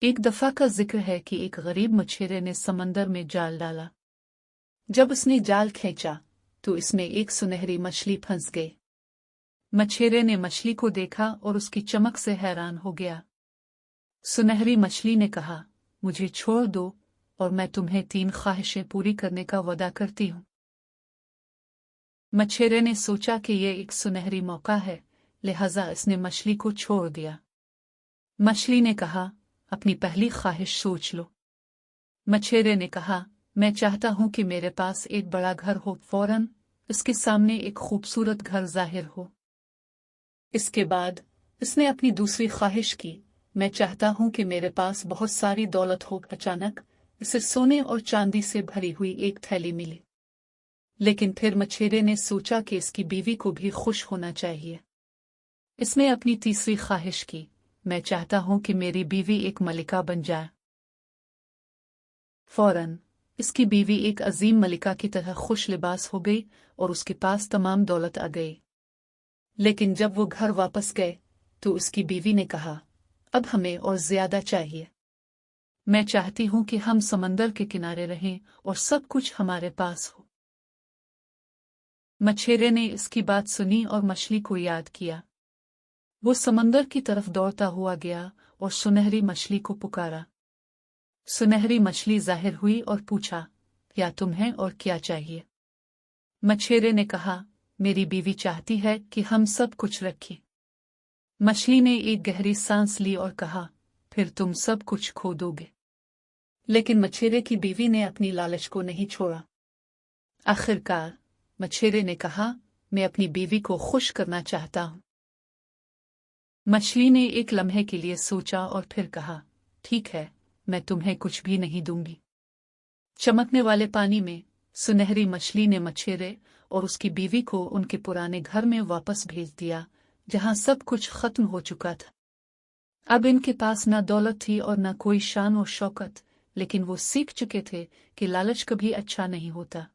एक दफा का जिक्र है कि एक गरीब मछेरे ने समंदर में जाल डाला। जब उसने जाल खींचा तो इसमें एक सुनहरी मछली फंस गई। मछेरे ने मछली को देखा और उसकी चमक से हैरान हो गया। सुनहरी मछली ने कहा, मुझे छोड़ दो और मैं तुम्हें 3 ख्वाहिशें पूरी करने का वादा करती हूँ। मछेरे ने सोचा कि यह एक सुनहरी मौका है, लिहाजा इसने मछली को छोड़ दिया। मछली ने कहा, अपनी पहली ख्वाहिश सोच लो। मछेरे ने कहा, मैं चाहता हूं कि मेरे पास एक बड़ा घर हो, फौरन उसके सामने एक खूबसूरत घर जाहिर हो। इसके बाद इसने अपनी दूसरी ख्वाहिश की, मैं चाहता हूं कि मेरे पास बहुत सारी दौलत हो। अचानक इसे सोने और चांदी से भरी हुई एक थैली मिली। लेकिन फिर मछेरे ने सोचा कि इसकी बीवी को भी खुश होना चाहिए। इसने अपनी तीसरी ख्वाहिश की, मैं चाहता हूं कि मेरी बीवी एक मलिका बन जाए। फौरन इसकी बीवी एक अजीम मलिका की तरह खुश लिबास हो गई और उसके पास तमाम दौलत आ गई। लेकिन जब वो घर वापस गए तो उसकी बीवी ने कहा, अब हमें और ज्यादा चाहिए। मैं चाहती हूं कि हम समंदर के किनारे रहें और सब कुछ हमारे पास हो। मछेरे ने इसकी बात सुनी और मछली को याद किया। वो समंदर की तरफ दौड़ता हुआ गया और सुनहरी मछली को पुकारा। सुनहरी मछली जाहिर हुई और पूछा, क्या तुम्हें और क्या चाहिए? मछेरे ने कहा, मेरी बीवी चाहती है कि हम सब कुछ रखें। मछली ने एक गहरी सांस ली और कहा, फिर तुम सब कुछ खो दोगे। लेकिन मछेरे की बीवी ने अपनी लालच को नहीं छोड़ा। आखिरकार मछेरे ने कहा, मैं अपनी बीवी को खुश करना चाहता हूं। मछली ने एक लम्हे के लिए सोचा और फिर कहा, ठीक है, मैं तुम्हें कुछ भी नहीं दूंगी। चमकने वाले पानी में सुनहरी मछली ने मछेरे और उसकी बीवी को उनके पुराने घर में वापस भेज दिया, जहां सब कुछ खत्म हो चुका था। अब इनके पास न दौलत थी और न कोई शान और शौकत, लेकिन वो सीख चुके थे कि लालच कभी अच्छा नहीं होता।